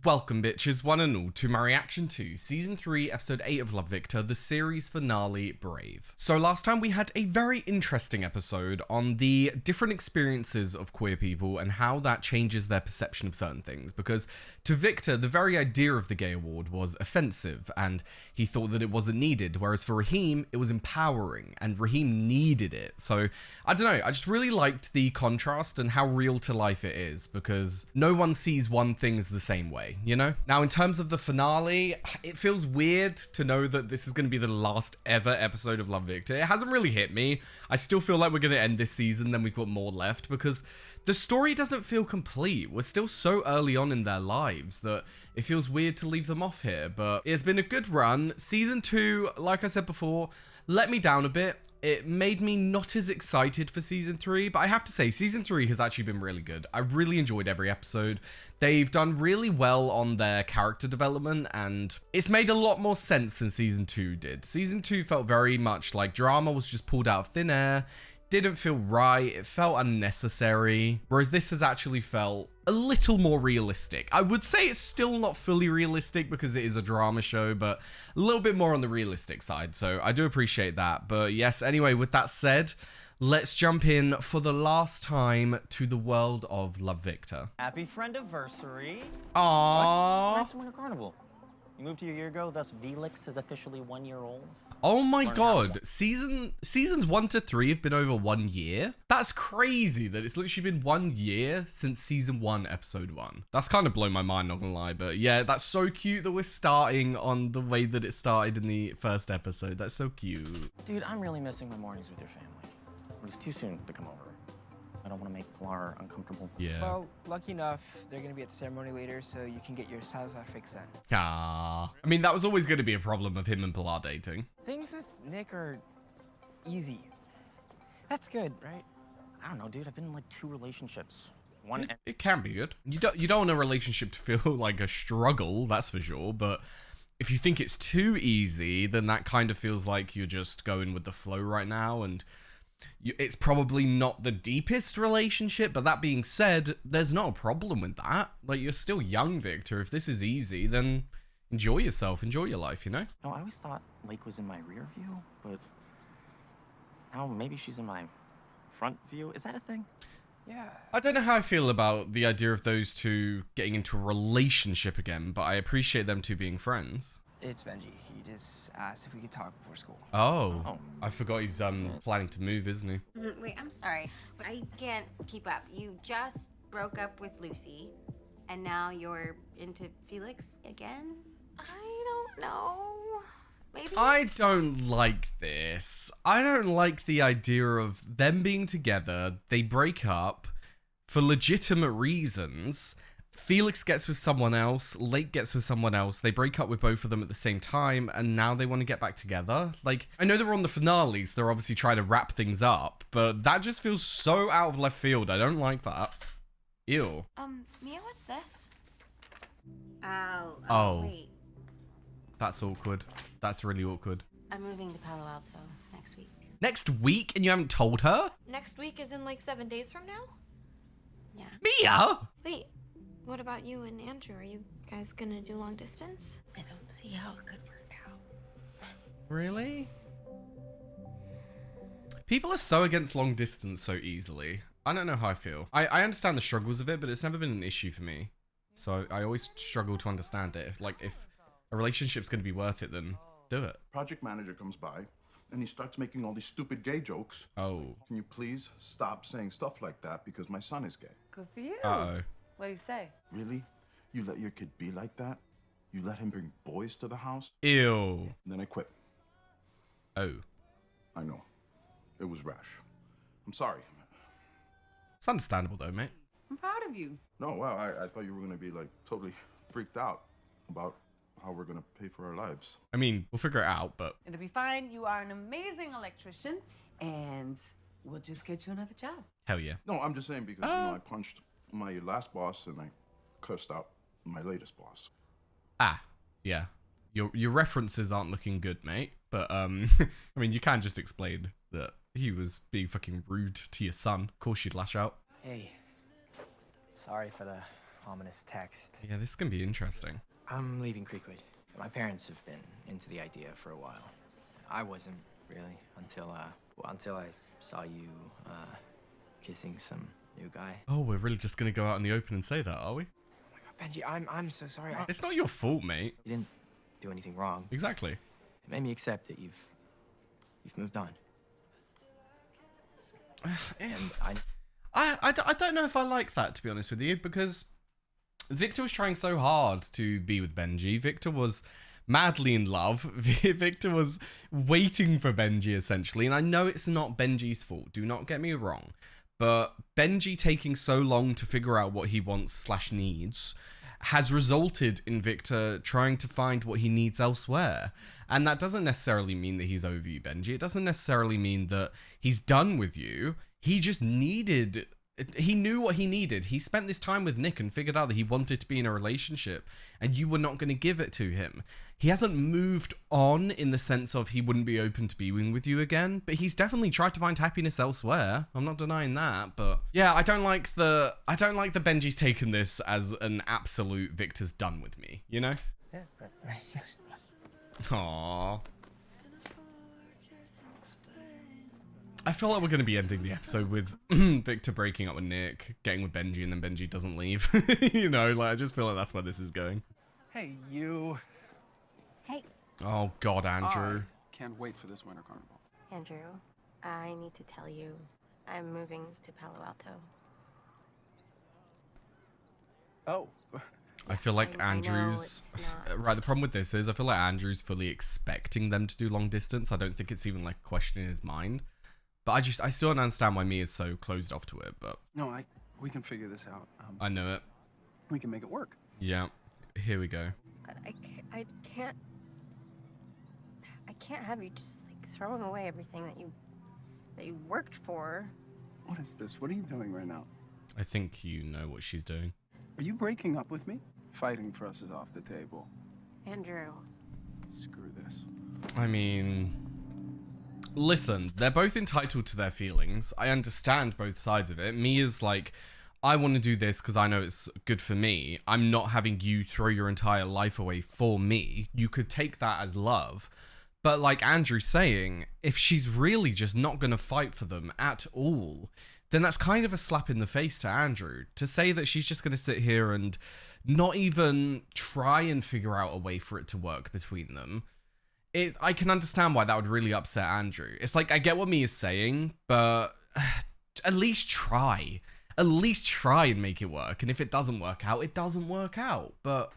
Welcome bitches, one and all, to my reaction to Season 3, Episode 8 of Love Victor, the series finale, Brave. So last time we had a very interesting episode on the different experiences of queer people and how that changes their perception of certain things, because to Victor, the very idea of the gay award was offensive, and he thought that it wasn't needed, whereas for Raheem, it was empowering, and Raheem needed it. So, I don't know, I just really liked the contrast and how real to life it is, because no one sees one thing as the same way. You know? Now, in terms of the finale, it feels weird to know that this is going to be the last ever episode of Love Victor. It hasn't really hit me. I still feel like we're going to end this season, then we've got more left, because the story doesn't feel complete. We're still so early on in their lives that it feels weird to leave them off here, but it's been a good run. Season 2, like I said before, let me down a bit. It made me not as excited for Season 3, but I have to say, Season 3 has actually been really good. I really enjoyed every episode. They've done really well on their character development, and it's made a lot more sense than Season 2 did. Season 2 felt very much like drama was just pulled out of thin air, didn't feel right, it felt unnecessary, whereas this has actually felt a little more realistic. I would say it's still not fully realistic because it is a drama show, but a little bit more on the realistic side, so I do appreciate that. But yes, anyway, with that said, let's jump in for the last time to the world of Love Victor. Happy friend-iversary. Aww. Tonight's Winter Carnival. You moved here a year ago, thus Felix is officially 1 year old. Oh my god, seasons 1 to 3 have been over 1 year? That's crazy that it's literally been 1 year since Season 1, Episode 1. That's kind of blown my mind, not gonna lie, but yeah, that's so cute that we're starting on the way that it started in the first episode. That's so cute. Dude, I'm really missing my mornings with your family. But it's too soon to come over. I don't want to make Pilar uncomfortable. Yeah. Well, lucky enough, they're gonna be at the ceremony later, so you can get your salsa fix then. Ah. I mean, that was always going to be a problem of him and Pilar dating. Things with Nick are easy. That's good, right? I don't know, dude. I've been in like 2 relationships. One. It can be good. You don't want a relationship to feel like a struggle, that's for sure, but if you think it's too easy, then that kind of feels like you're just going with the flow right now, and it's probably not the deepest relationship, but that being said, there's not a problem with that. Like, you're still young, Victor. If this is easy, then enjoy yourself, enjoy your life, you know? No, I always thought Lake was in my rear view, but now maybe she's in my front view. Is that a thing? Yeah. I don't know how I feel about the idea of those two getting into a relationship again, but I appreciate them two being friends. It's Benji. He just asked if we could talk before school. Oh. I forgot he's planning to move, isn't he? Wait, I'm sorry. I can't keep up. You just broke up with Lucy, and now you're into Felix again? I don't know. Maybe? I don't like this. I don't like the idea of them being together. They break up for legitimate reasons. Felix gets with someone else, Lake gets with someone else, they break up with both of them at the same time, and now they want to get back together. Like, I know they're on the finales, they're obviously trying to wrap things up, but that just feels so out of left field. I don't like that. Ew. Mia, what's this? Oh. Oh. Wait. That's awkward. That's really awkward. I'm moving to Palo Alto next week. Next week, and you haven't told her? Next week is in like 7 days from now? Yeah. Mia? Wait, what about you and Andrew? Are you guys gonna do long distance? I don't see how it could work out. Really? People are so against long distance so easily. I don't know how I feel. I understand the struggles of it, but it's never been an issue for me. So I always struggle to understand it. If a relationship's going to be worth it, then do it. Project manager comes by and he starts making all these stupid gay jokes. Oh. Can you please stop saying stuff like that because my son is gay? Good for you. Uh-oh. What do you say? Really? You let your kid be like that? You let him bring boys to the house? Ew. And then I quit. Oh. I know. It was rash. I'm sorry. It's understandable though, mate. I'm proud of you. No, wow, I thought you were going to be like totally freaked out about how we're going to pay for our lives. I mean, we'll figure it out, but... It'll be fine. You are an amazing electrician, and we'll just get you another job. Hell yeah. No, I'm just saying because, you know, I punched my last boss and I cursed out my latest boss. Ah, yeah. Your references aren't looking good, mate. But, I mean, you can just explain that he was being fucking rude to your son. Of course you'd lash out. Hey, sorry for the ominous text. Yeah, this can be interesting. I'm leaving Creekwood. My parents have been into the idea for a while. I wasn't really until I saw you kissing some new guy. Oh, we're really just gonna go out in the open and say that, are we? Oh my God, Benji, I'm so sorry. It's not your fault, mate. You didn't do anything wrong. Exactly. It made me accept that you've moved on. And I don't know if I like that, to be honest with you, because Victor was trying so hard to be with Benji. Victor was madly in love. Victor was waiting for Benji, essentially. And I know it's not Benji's fault. Do not get me wrong. But Benji taking so long to figure out what he wants / needs has resulted in Victor trying to find what he needs elsewhere. And that doesn't necessarily mean that he's over you, Benji. It doesn't necessarily mean that he's done with you. He just needed... He knew what he needed. He spent this time with Nick and figured out that he wanted to be in a relationship, and you were not going to give it to him. He hasn't moved on in the sense of he wouldn't be open to being with you again, but he's definitely tried to find happiness elsewhere. I'm not denying that, but yeah, I don't like the Benji's taken this as an absolute Victor's done with me, you know? Aww. I feel like we're going to be ending the episode with Victor breaking up with Nick, getting with Benji, and then Benji doesn't leave. You know, like, I just feel like that's where this is going. Hey, you. Hey, Oh, God, Andrew. Can't wait for this winter carnival. Andrew, I need to tell you, I'm moving to Palo Alto. Oh. I feel like I know Andrew's... it's not- Right, the problem with this is I feel like Andrew's fully expecting them to do long distance. I don't think it's even like a question in his mind. But I still don't understand why Mia's so closed off to it, but... No, we can figure this out. I know it. We can make it work. Yeah, here we go. But I can't have you just like throwing away everything that you worked for. What is this? What are you doing right now? I think you know what she's doing. Are you breaking up with me? Fighting for us is off the table. Andrew. Screw this. I mean... Listen, they're both entitled to their feelings. I understand both sides of it. Mia's like, I want to do this because I know it's good for me. I'm not having you throw your entire life away for me. You could take that as love. But like Andrew's saying, if she's really just not going to fight for them at all, then that's kind of a slap in the face to Andrew. To say that she's just going to sit here and not even try and figure out a way for it to work between them. I can understand why that would really upset Andrew. It's like, I get what Mia's saying, but at least try. At least try and make it work. And if it doesn't work out, it doesn't work out. But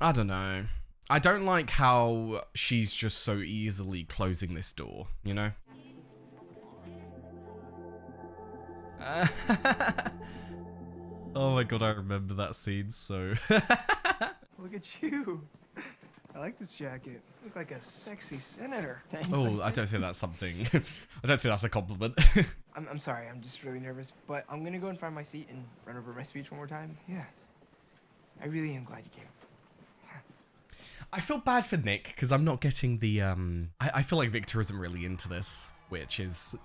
I don't know. I don't like how she's just so easily closing this door, you know? Oh my God, I remember that scene so... Look at you. I like this jacket. You look like a sexy senator. Oh, I don't think that's something... I don't think that's a compliment. I'm sorry, I'm just really nervous, but I'm gonna go and find my seat and run over my speech one more time. Yeah. I really am glad you came. I feel bad for Nick, because I'm not getting the, I feel like Victor isn't really into this, which is...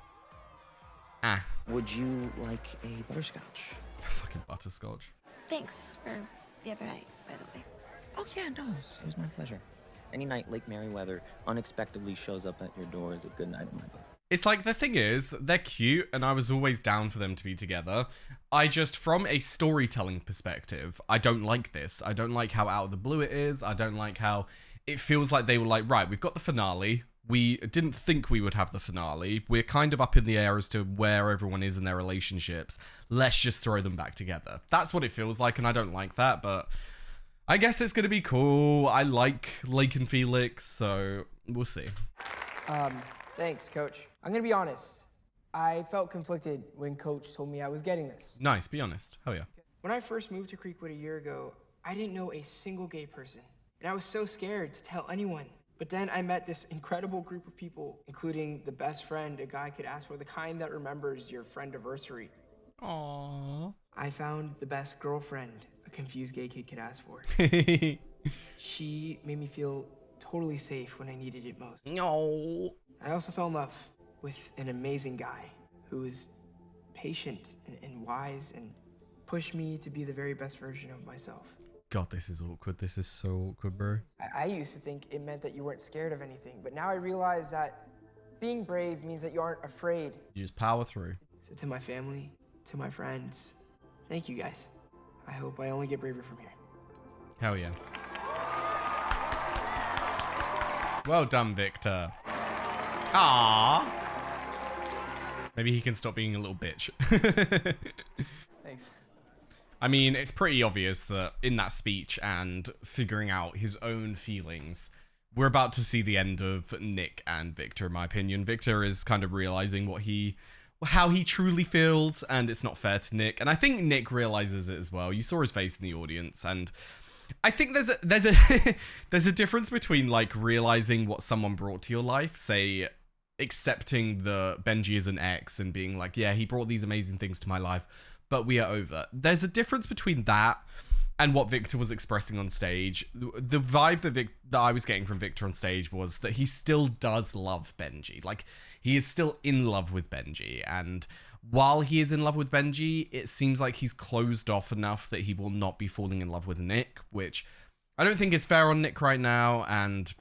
Would you like a butterscotch? Fucking butterscotch. Thanks for the other night, by the way. Oh yeah, no, it was my pleasure. Any night Lake Merriweather unexpectedly shows up at your door is a good night in my book. It's like, the thing is, they're cute, and I was always down for them to be together. I just, from a storytelling perspective, I don't like this. I don't like how out of the blue it is. I don't like how it feels like they were like, right, we've got the finale. We didn't think we would have the finale. We're kind of up in the air as to where everyone is in their relationships. Let's just throw them back together. That's what it feels like, and I don't like that, but I guess it's going to be cool. I like Lake and Felix, so we'll see. Thanks, Coach. I'm gonna be honest. I felt conflicted when Coach told me I was getting this. Nice, be honest. Hell yeah. When I first moved to Creekwood a year ago, I didn't know a single gay person, and I was so scared to tell anyone. But then I met this incredible group of people, including the best friend a guy could ask for, the kind that remembers your friend-iversary. Aww. I found the best girlfriend a confused gay kid could ask for. She made me feel totally safe when I needed it most. No. I also fell in love with an amazing guy who was patient and wise and push me to be the very best version of myself. God, this is awkward. This is so awkward, bro. I used to think it meant that you weren't scared of anything, but now I realize that being brave means that you aren't afraid. You just power through. So to my family, to my friends, thank you guys. I hope I only get braver from here. Hell yeah. Well done, Victor. Ah. Maybe he can stop being a little bitch. Thanks. I mean, it's pretty obvious that in that speech and figuring out his own feelings, we're about to see the end of Nick and Victor, in my opinion. Victor is kind of realizing how he truly feels, and it's not fair to Nick. And I think Nick realizes it as well. You saw his face in the audience, and I think there's a there's a difference between like realizing what someone brought to your life, say accepting the Benji as an ex and being like, yeah, he brought these amazing things to my life, but we are over. There's a difference between that and what Victor was expressing on stage. The vibe that I was getting from Victor on stage was that he still does love Benji. Like, he is still in love with Benji. And while he is in love with Benji, it seems like he's closed off enough that he will not be falling in love with Nick, which I don't think is fair on Nick right now. And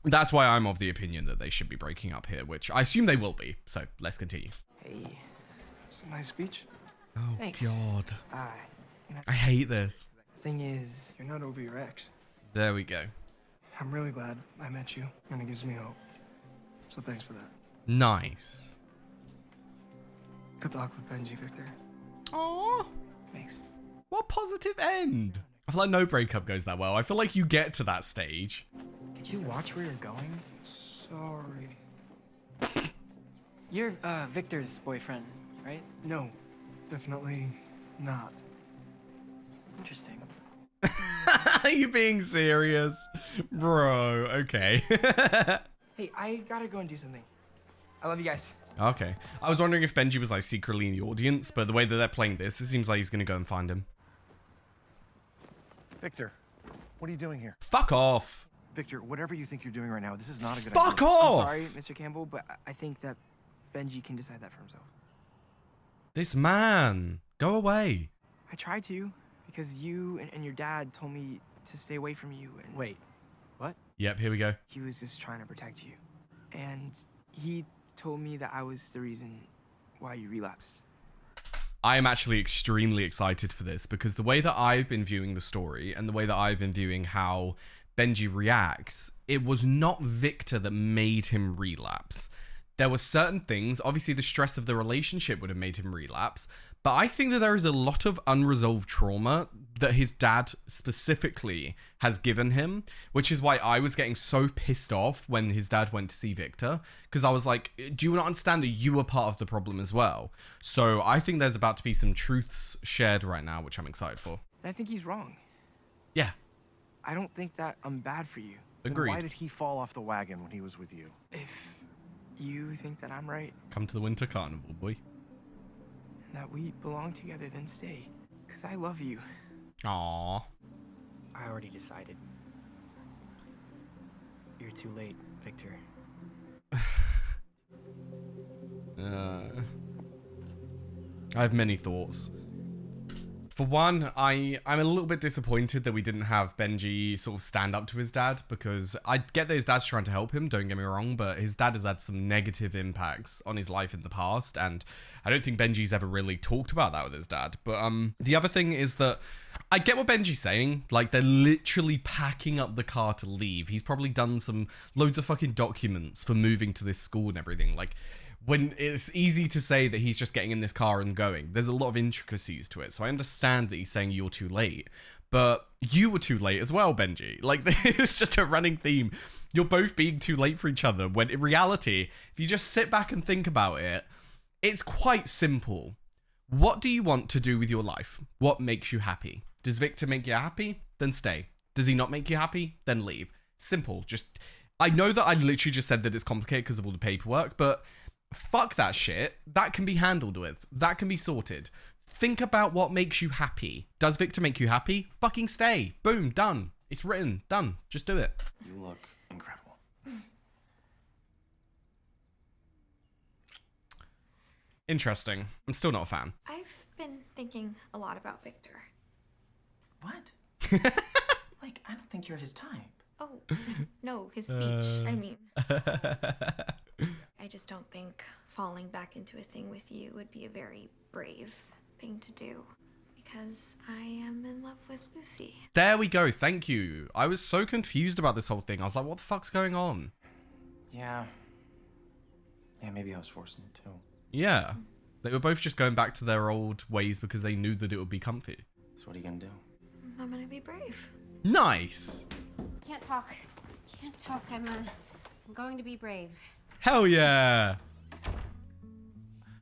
that's why I'm of the opinion that they should be breaking up here, which I assume they will be. So let's continue. Hey. It's a nice speech. Oh, Thanks. God. You know, I hate this. thing is, You're not over your ex. There we go. I'm really glad I met you, and it gives me hope. So thanks for that. Nice. Good luck with Benji, Victor. Aww. thanks. What positive end. I feel like no breakup goes that well. I feel like you get to that stage. Could you watch where you're going? Sorry. You're Victor's boyfriend, right? No, definitely not. Interesting. Are you being serious? Bro, okay. Hey, I gotta go and do something. I love you guys. Okay. I was wondering if Benji was like secretly in the audience, but the way that they're playing this, it seems like he's gonna go and find him. Victor, what are you doing here? Fuck off. Victor, whatever you think you're doing right now, this is not a good Fuck idea. off! I'm sorry, Mr. Campbell, but I think that Benji can decide that for himself. This man. Go away. I tried to, because you and your dad told me to stay away from you, and Wait, what? Yep, here we go. he was just trying to protect you. And he told me that I was the reason why you relapsed. I am actually extremely excited for this because the way that I've been viewing the story and the way that I've been viewing how Benji reacts, it was not Victor that made him relapse. There were certain things, obviously the stress of the relationship would have made him relapse, but I think that there is a lot of unresolved trauma that his dad specifically has given him, which is why I was getting so pissed off when his dad went to see Victor, because I was like, do you not understand that you were part of the problem as well? So I think there's about to be some truths shared right now, which I'm excited for. And I think he's wrong. Yeah, I don't think that I'm bad for you. Then agreed. why did he fall off the wagon when he was with you? If you think that I'm right, Come to the winter carnival, boy. and that we belong together, then stay. Because I love you. Aww. I already decided. You're too late, Victor. I have many thoughts. For one, I'm a little bit disappointed that we didn't have Benji sort of stand up to his dad, because I get that his dad's trying to help him, don't get me wrong, but his dad has had some negative impacts on his life in the past, and I don't think Benji's ever really talked about that with his dad. But the other thing is that I get what Benji's saying, like they're literally packing up the car to leave. He's probably done some loads of fucking documents for moving to this school and everything, like when it's easy to say that he's just getting in this car and going. There's a lot of intricacies to it. So I understand that he's saying you're too late, but you were too late as well, Benji. Like, it's just a running theme. You're both being too late for each other, when in reality, if you just sit back and think about it, it's quite simple. What do you want to do with your life? What makes you happy? Does Victor make you happy? Then stay. Does he not make you happy? Then leave. Simple. Just, I know that I literally just said that it's complicated because of all the paperwork, but fuck that shit. That can be handled with. That can be sorted. Think about what makes you happy. Does Victor make you happy? Fucking stay. Boom. Done. It's written. Done. Just do it. You look incredible. Interesting. I'm still not a fan. I've been thinking a lot about Victor. What? Like, I don't think you're his type. Oh, no, his speech, I mean. I just don't think falling back into a thing with you would be a very brave thing to do. Because I am in love with Lucy. There we go. Thank you. I was so confused about this whole thing. I was like, what the fuck's going on? Yeah. Yeah, maybe I was forcing it too. Yeah. They were both just going back to their old ways because they knew that it would be comfy. So what are you gonna do? I'm gonna be brave. Nice. Can't talk. Can't talk. I'm going to be brave. Hell yeah.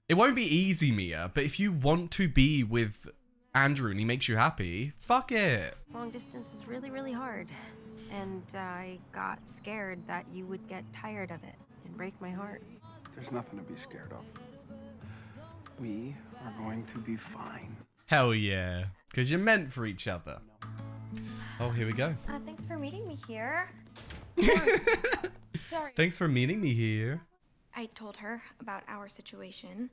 It won't be easy, Mia, but if you want to be with Andrew and he makes you happy, fuck it. Long distance is really, really hard. And I got scared that you would get tired of it and break my heart. There's nothing to be scared of. We are going to be fine. Hell yeah. Because you're meant for each other. Oh, here we go. Thanks for meeting me here. Sorry. Thanks for meeting me here. I told her about our situation,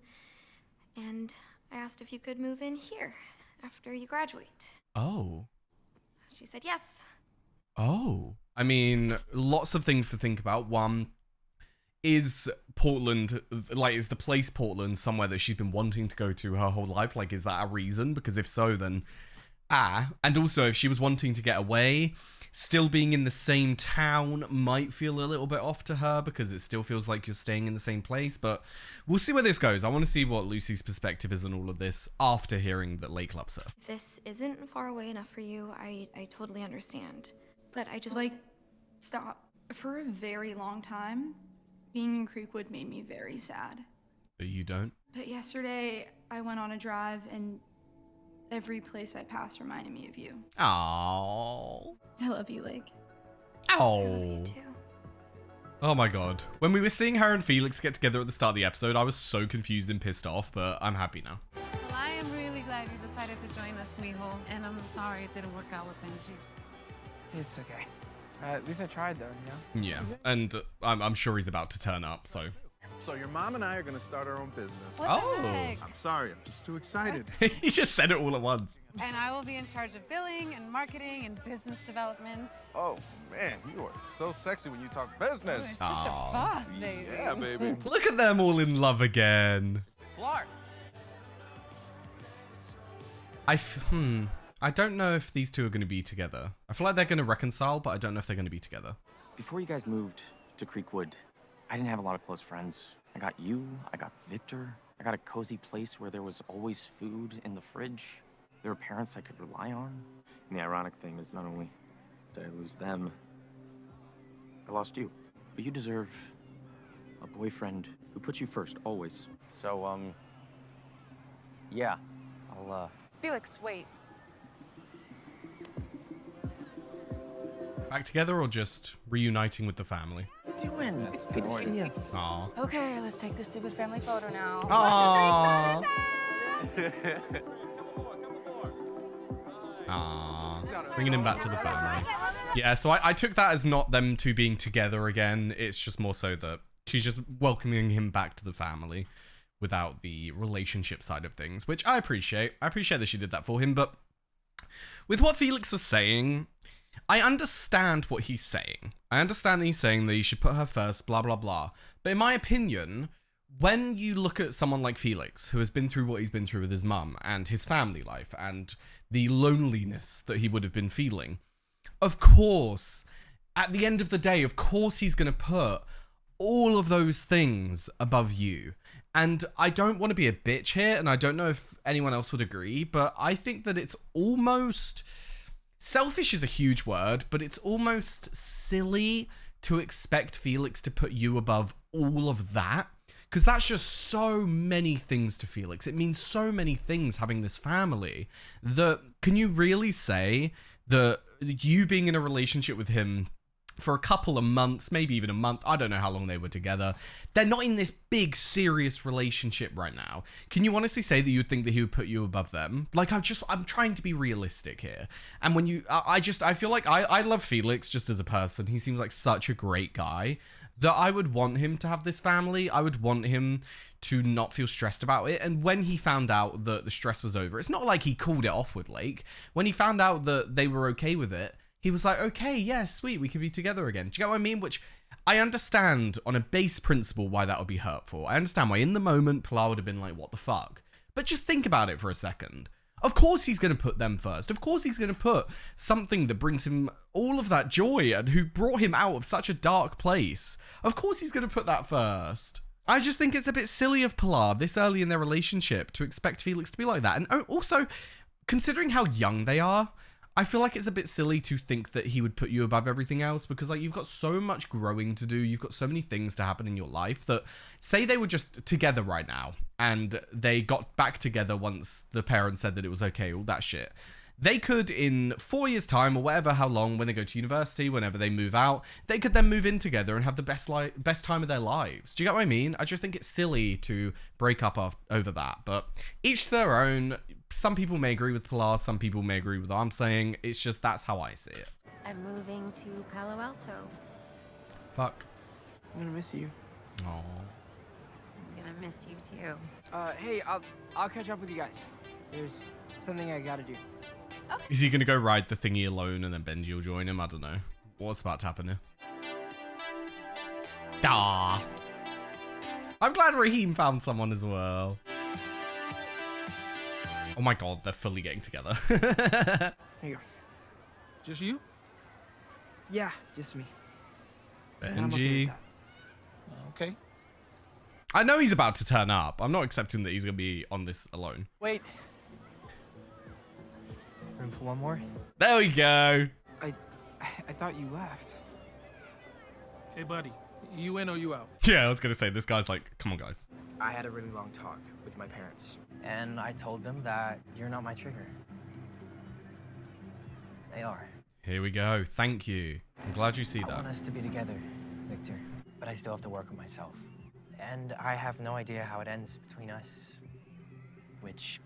and I asked if you could move in here after you graduate. Oh. She said yes. Oh. I mean, lots of things to think about. One, is Portland, like, is the place Portland somewhere that she's been wanting to go to her whole life? Like, is that a reason? Because if so, then and also if she was wanting to get away, still being in the same town might feel a little bit off to her because it still feels like you're staying in the same place. But we'll see where this goes. I want to see what Lucy's perspective is on all of this after hearing that Lake loves her. If this isn't far away enough for you, I totally understand. But I just like, stop. For a very long time, being in Creekwood made me very sad. But you don't? But yesterday, I went on a drive and every place I passed reminded me of you. Aww. I love you, Lake. Oh. Oh my god. When we were seeing her and Felix get together at the start of the episode, I was so confused and pissed off, but I'm happy now. Well, I am really glad you decided to join us, mijo. And I'm sorry it didn't work out with Benji. It's okay. At least I tried, though, you know? Yeah, and I'm sure he's about to turn up, so. So your mom and I are gonna start our own business. What the heck? I'm sorry, I'm just too excited. He just said it all at once. And I will be in charge of billing and marketing and business development. Oh man, you are so sexy when you talk business. You're such a boss, baby. Yeah, baby. Look at them all in love again. Clark. I don't know if these two are going to be together. I feel like they're going to reconcile, but I don't know if they're going to be together. Before you guys moved to Creekwood, I didn't have a lot of close friends. I got you, I got Victor, I got a cozy place where there was always food in the fridge. There were parents I could rely on. And the ironic thing is not only did I lose them, I lost you. But you deserve a boyfriend who puts you first, always. So, yeah, I'll, Felix, wait. Back together or just reuniting with the family? What are you doing? It's good to see you. Aww. Okay, let's take this stupid family photo now. Aww. Aww. Bringing him back to the family. Yeah, so I took that as not them two being together again. It's just more so that she's just welcoming him back to the family without the relationship side of things, which I appreciate. I appreciate that she did that for him, but with what Felix was saying, I understand what he's saying. I understand that he's saying that you should put her first, blah, blah, blah. But in my opinion, when you look at someone like Felix, who has been through what he's been through with his mum and his family life and the loneliness that he would have been feeling, of course, at the end of the day, of course he's going to put all of those things above you. And I don't want to be a bitch here, and I don't know if anyone else would agree, but I think that it's almost... selfish is a huge word, but it's almost silly to expect Felix to put you above all of that. Because that's just so many things to Felix. It means so many things having this family. That, can you really say that you being in a relationship with him for a couple of months, maybe even a month, I don't know how long they were together, they're not in this big, serious relationship right now. Can you honestly say that you would think that he would put you above them? Like, I'm trying to be realistic here. And when you, I feel like I love Felix just as a person. He seems like such a great guy. that I would want him to have this family. I would want him to not feel stressed about it. And when he found out that the stress was over, it's not like he called it off with Lake. When he found out that they were okay with it, he was like, okay, yeah, sweet, we can be together again. Do you get what I mean? Which I understand on a base principle why that would be hurtful. I understand why in the moment Pilar would have been like, what the fuck? But just think about it for a second. Of course he's going to put them first. Of course he's going to put something that brings him all of that joy and who brought him out of such a dark place. Of course he's going to put that first. I just think it's a bit silly of Pilar this early in their relationship to expect Felix to be like that. And also, considering how young they are, I feel like it's a bit silly to think that he would put you above everything else because like you've got so much growing to do. You've got so many things to happen in your life that say they were just together right now and they got back together once the parents said that it was okay, all that shit. They could in 4 years time or whatever, how long, when they go to university, whenever they move out, they could then move in together and have the best time of their lives. Do you get what I mean? I just think it's silly to break up over that, but each to their own. Some people may agree with Pilar, some people may agree with what I'm saying. It's just that's how I see it. I'm moving to Palo Alto. Fuck. I'm gonna miss you. Aww. I'm gonna miss you too. Hey, I'll catch up with you guys. There's something I gotta do. Okay. Is he gonna go ride the thingy alone and then Benji will join him? I don't know. What's about to happen here? Ah. I'm glad Raheem found someone as well. Oh my god, they're fully getting together. Here you go. Just you? Yeah, just me. Benji. I'm okay with that. Okay. I know he's about to turn up. I'm not accepting that he's gonna be on this alone. Wait. Room for one more? There we go. I thought you left. Hey, buddy. You in or you out? Yeah, I was gonna say, this guy's like, come on, guys. I had a really long talk with my parents, and I told them that you're not my trigger. They are. Here we go. Thank you. I'm glad you see I want that. us to be together, Victor, but I still have to work on myself. And I have no idea how it ends between us, which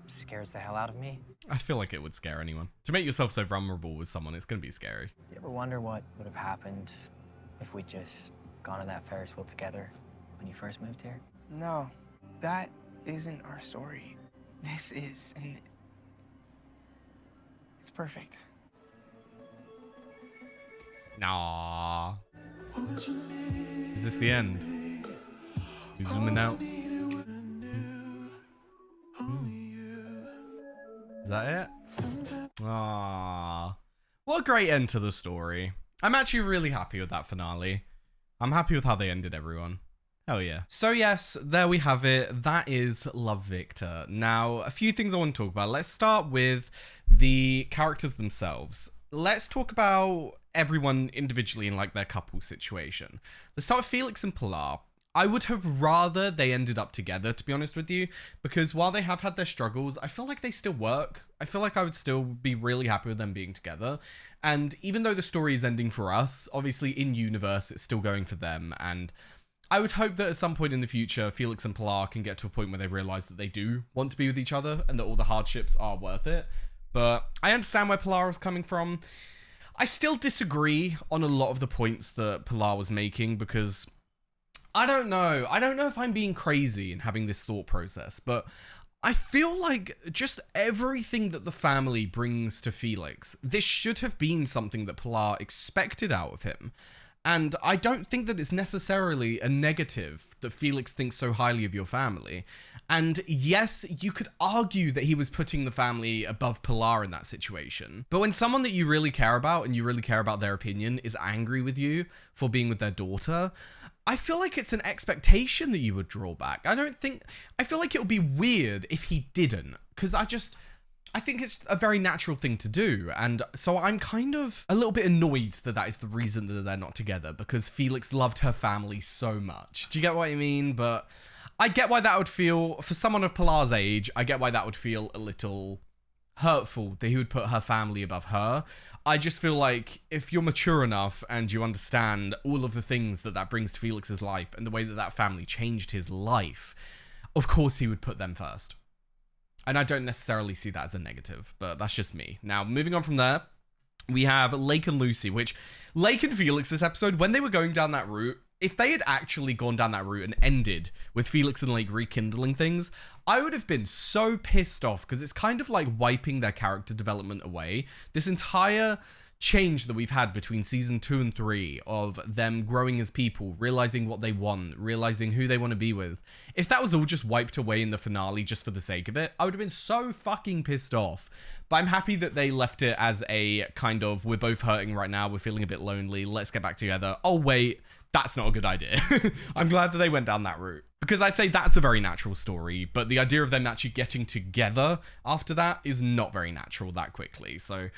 scares the hell out of me. I feel like it would scare anyone. To make yourself so vulnerable with someone, it's gonna be scary. You ever wonder what would have happened if we just gone on that Ferris wheel together when you first moved here? No, that isn't our story. This is, and it's perfect. Nah. Is this the end? We zooming out. Is that it? Ah. What a great end to the story. I'm actually really happy with that finale. I'm happy with how they ended everyone. Hell yeah. So yes, there we have it. That is Love Victor. Now, a few things I want to talk about. Let's start with the characters themselves. Let's talk about everyone individually in like their couple situation. Let's start with Felix and Pilar. I would have rather they ended up together, to be honest with you, because while they have had their struggles, I feel like they still work. I feel like I would still be really happy with them being together. And even though the story is ending for us, obviously in universe, it's still going for them. And I would hope that at some point in the future, Felix and Pilar can get to a point where they realize that they do want to be with each other and that all the hardships are worth it. But I understand where Pilar was coming from. I still disagree on a lot of the points that Pilar was making because I don't know. I don't know if I'm being crazy in having this thought process, but I feel like just everything that the family brings to Felix, this should have been something that Pilar expected out of him. And I don't think that it's necessarily a negative that Felix thinks so highly of your family. And yes, you could argue that he was putting the family above Pilar in that situation. But when someone that you really care about and you really care about their opinion is angry with you for being with their daughter, I feel like it's an expectation that you would draw back. I feel like it would be weird if he didn't, because I think it's a very natural thing to do. And so I'm kind of a little bit annoyed that that is the reason that they're not together, because Felix loved her family so much. Do you get what I mean? But I get why that would feel, for someone of Pilar's age, I get why that would feel a little hurtful that he would put her family above her. I just feel like if you're mature enough and you understand all of the things that that brings to Felix's life and the way that that family changed his life, of course he would put them first. And I don't necessarily see that as a negative, but that's just me. Now, moving on from there, we have Lake and Lucy, which Lake and Felix this episode, when they were going down that route, if they had actually gone down that route and ended with Felix and Lake rekindling things, I would have been so pissed off because it's kind of like wiping their character development away. This entire change that we've had between season 2 and 3 of them growing as people, realizing what they want, realizing who they want to be with. If that was all just wiped away in the finale just for the sake of it, I would have been so fucking pissed off. But I'm happy that they left it as a kind of, we're both hurting right now, we're feeling a bit lonely, let's get back together. Oh wait, that's not a good idea. I'm glad that they went down that route. Because I'd say that's a very natural story, but the idea of them actually getting together after that is not very natural that quickly. So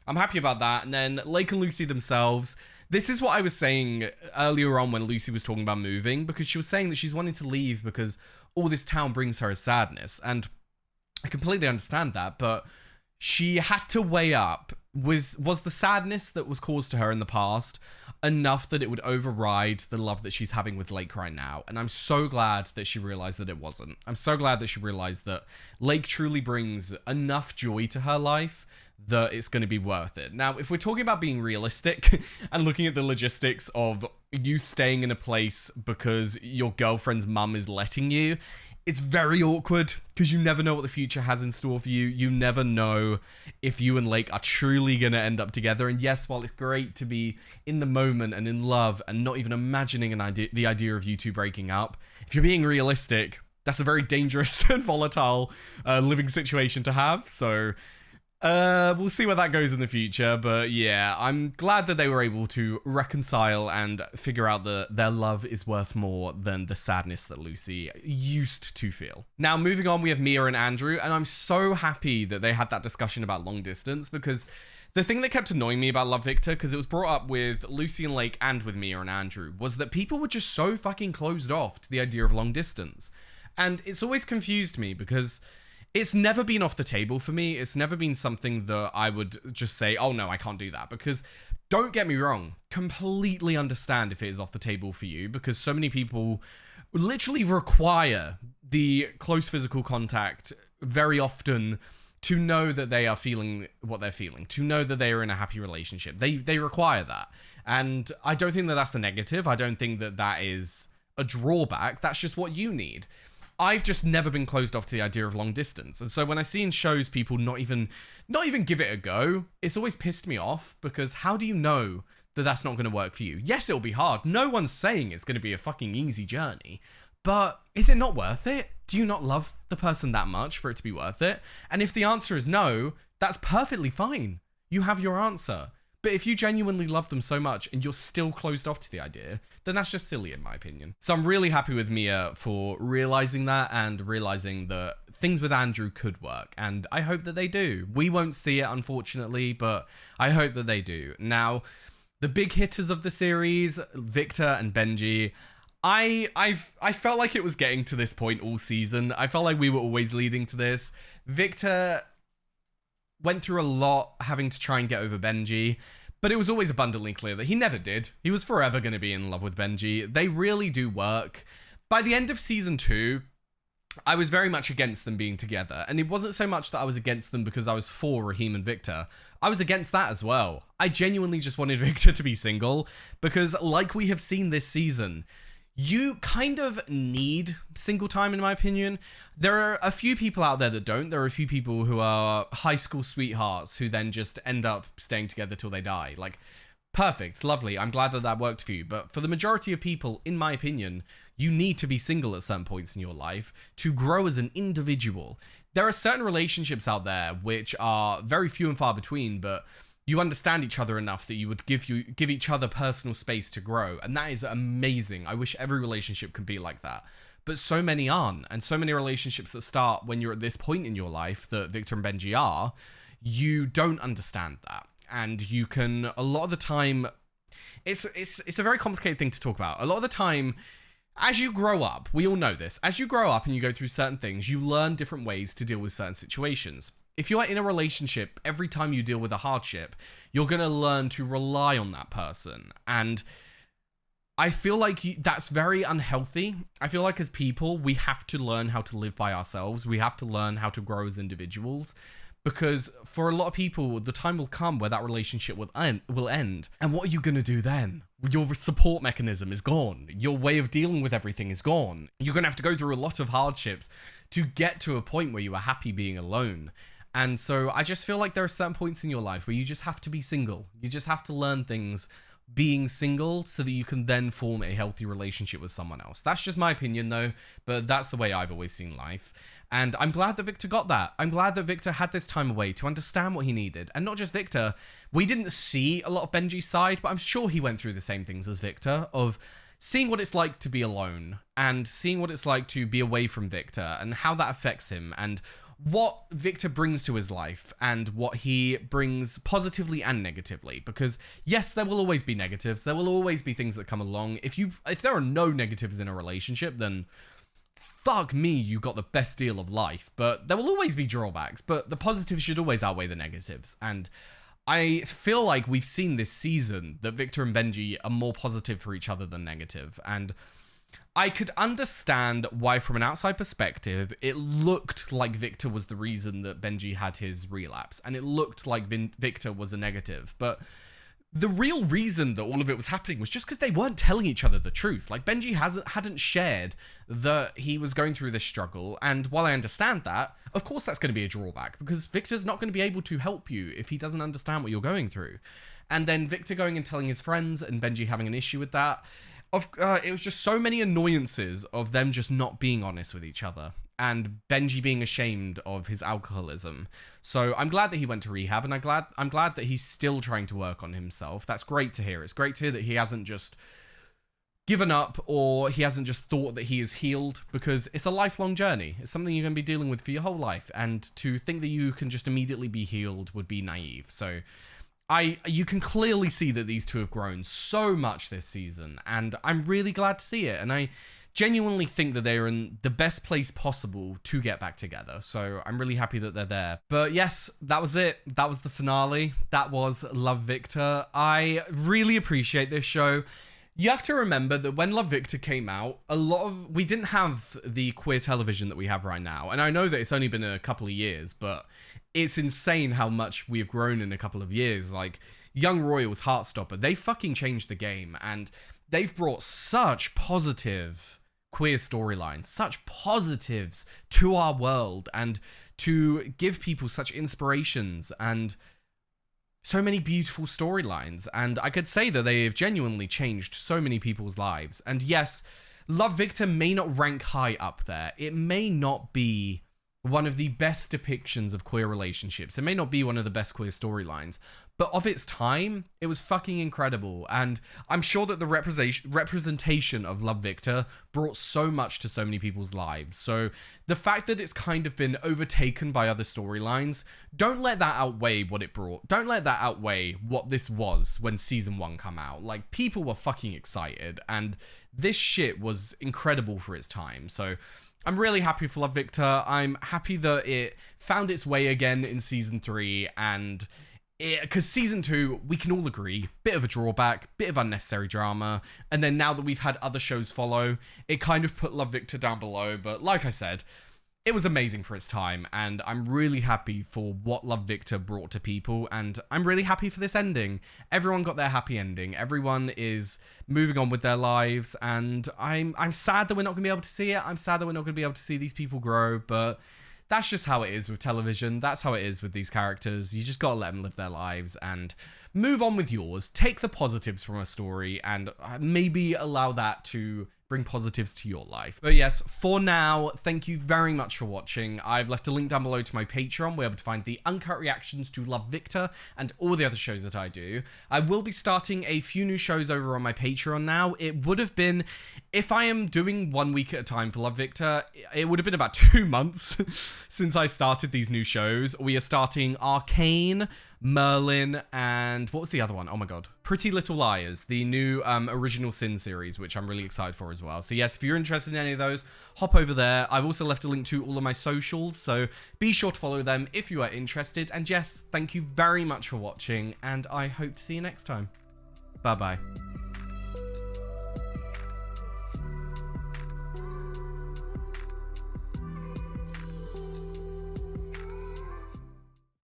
I'm happy about that. And then Lake and Lucy themselves, this is what I was saying earlier on when Lucy was talking about moving, because she was saying that she's wanting to leave because all this town brings her a sadness. And I completely understand that, but she had to weigh up, was the sadness that was caused to her in the past enough that it would override the love that she's having with Lake right now? And I'm so glad that she realized that it wasn't. I'm so glad that she realized that Lake truly brings enough joy to her life that it's going to be worth it. Now, if we're talking about being realistic and looking at the logistics of you staying in a place because your girlfriend's mum is letting you, it's very awkward because you never know what the future has in store for you. You never know if you and Lake are truly going to end up together. And yes, while it's great to be in the moment and in love and not even imagining the idea of you two breaking up, if you're being realistic, that's a very dangerous and volatile living situation to have. So we'll see where that goes in the future, but yeah, I'm glad that they were able to reconcile and figure out that their love is worth more than the sadness that Lucy used to feel. Now, moving on, we have Mia and Andrew, and I'm so happy that they had that discussion about long distance, because the thing that kept annoying me about Love Victor, because it was brought up with Lucy and Lake and with Mia and Andrew, was that people were just so fucking closed off to the idea of long distance. And it's always confused me because it's never been off the table for me. It's never been something that I would just say, oh no, I can't do that. Because don't get me wrong, completely understand if it is off the table for you, because so many people literally require the close physical contact very often to know that they are feeling what they're feeling, to know that they are in a happy relationship. They require that. And I don't think that that's a negative. I don't think that that is a drawback. That's just what you need. I've just never been closed off to the idea of long distance. And so when I see in shows people not even give it a go, it's always pissed me off, because how do you know that that's not going to work for you? Yes, it'll be hard. No one's saying it's going to be a fucking easy journey, but is it not worth it? Do you not love the person that much for it to be worth it? And if the answer is no, that's perfectly fine. You have your answer. But if you genuinely love them so much and you're still closed off to the idea, then that's just silly in my opinion. So I'm really happy with Mia for realizing that and realizing that things with Andrew could work. And I hope that they do. We won't see it, unfortunately, but I hope that they do. Now, the big hitters of the series, Victor and Benji, I felt like it was getting to this point all season. I felt like we were always leading to this. Victor went through a lot having to try and get over Benji, but it was always abundantly clear that he never did. He was forever going to be in love with Benji. They really do work. By the end of season 2, I was very much against them being together, and it wasn't so much that I was against them because I was for Raheem and Victor. I was against that as well. I genuinely just wanted Victor to be single, because like we have seen this season, you kind of need single time, in my opinion. There are a few people out there that don't. There are a few people who are high school sweethearts who then just end up staying together till they die. Like, perfect, lovely. I'm glad that that worked for you. But for the majority of people, in my opinion, you need to be single at certain points in your life to grow as an individual. There are certain relationships out there which are very few and far between, but you understand each other enough that you would give each other personal space to grow. And that is amazing. I wish every relationship could be like that. But so many aren't. And so many relationships that start when you're at this point in your life that Victor and Benji are, you don't understand that. And you can, a lot of the time, it's a very complicated thing to talk about. A lot of the time, as you grow up, we all know this, as you grow up and you go through certain things, you learn different ways to deal with certain situations. If you are in a relationship, every time you deal with a hardship, you're going to learn to rely on that person. And I feel like that's very unhealthy. I feel like as people, we have to learn how to live by ourselves. We have to learn how to grow as individuals. because for a lot of people, the time will come where that relationship will end. And what are you going to do then? Your support mechanism is gone. Your way of dealing with everything is gone. You're going to have to go through a lot of hardships to get to a point where you are happy being alone. And so I just feel like there are certain points in your life where you just have to be single. You just have to learn things being single so that you can then form a healthy relationship with someone else. That's just my opinion though, but that's the way I've always seen life. And I'm glad that Victor got that. I'm glad that Victor had this time away to understand what he needed. And not just Victor, we didn't see a lot of Benji's side, but I'm sure he went through the same things as Victor, of seeing what it's like to be alone and seeing what it's like to be away from Victor and how that affects him and what Victor brings to his life and what he brings positively and negatively. Because yes, there will always be negatives. There will always be things that come along. If there are no negatives in a relationship, then fuck me, you got the best deal of life. But there will always be drawbacks, but the positives should always outweigh the negatives. And I feel like we've seen this season that Victor and Benji are more positive for each other than negative. And I could understand why, from an outside perspective, it looked like Victor was the reason that Benji had his relapse, and it looked like Victor was a negative. But the real reason that all of it was happening was just because they weren't telling each other the truth. Like, Benji hadn't shared that he was going through this struggle, and while I understand that, of course that's going to be a drawback, because Victor's not going to be able to help you if he doesn't understand what you're going through. And then Victor going and telling his friends, and Benji having an issue with that. It was just so many annoyances of them just not being honest with each other, and Benji being ashamed of his alcoholism. So I'm glad that he went to rehab, and I'm glad that he's still trying to work on himself. That's great to hear. It's great to hear that he hasn't just given up, or he hasn't just thought that he is healed, because it's a lifelong journey. It's something you're going to be dealing with for your whole life, and to think that you can just immediately be healed would be naive. So you can clearly see that these two have grown so much this season, and I'm really glad to see it. And I genuinely think that they're in the best place possible to get back together. So I'm really happy that they're there. But yes, that was it. That was the finale. That was Love Victor. I really appreciate this show. You have to remember that when Love Victor came out, we didn't have the queer television that we have right now. And I know that it's only been a couple of years, but it's insane how much we've grown in a couple of years. Like, Young Royals, Heartstopper, they fucking changed the game, and they've brought such positive queer storylines, such positives to our world, and to give people such inspirations and so many beautiful storylines. And I could say that they have genuinely changed so many people's lives. And yes, Love Victor may not rank high up there. It may not be one of the best depictions of queer relationships. It may not be one of the best queer storylines, but of its time, it was fucking incredible. And I'm sure that the representation of Love Victor brought so much to so many people's lives. So the fact that it's kind of been overtaken by other storylines, don't let that outweigh what it brought. Don't let that outweigh what this was when season 1 came out. Like, people were fucking excited, and this shit was incredible for its time. So I'm really happy for Love Victor. I'm happy that it found its way again in season 3, and because season 2, we can all agree, bit of a drawback, bit of unnecessary drama, and then now that we've had other shows follow, it kind of put Love Victor down below. But like I said, it was amazing for its time, and I'm really happy for what Love Victor brought to people, and I'm really happy for this ending. Everyone got their happy ending. Everyone is moving on with their lives, and I'm sad that we're not going to be able to see it. I'm sad that we're not going to be able to see these people grow, but that's just how it is with television. That's how it is with these characters. You just gotta let them live their lives and move on with yours. Take the positives from a story and maybe allow that to bring positives to your life. But yes, for now, thank you very much for watching. I've left a link down below to my Patreon where you're able to find the uncut reactions to Love Victor and all the other shows that I do. I will be starting a few new shows over on my Patreon now. It would have been, if I am doing 1 week at a time for Love Victor, it would have been about 2 months since I started these new shows. We are starting Arcane, Merlin, and what was the other one? Oh my god. Pretty Little Liars, the new Original Sin series, which I'm really excited for as well. So yes, if you're interested in any of those, hop over there. I've also left a link to all of my socials, so be sure to follow them if you are interested. And yes, thank you very much for watching, and I hope to see you next time. Bye-bye.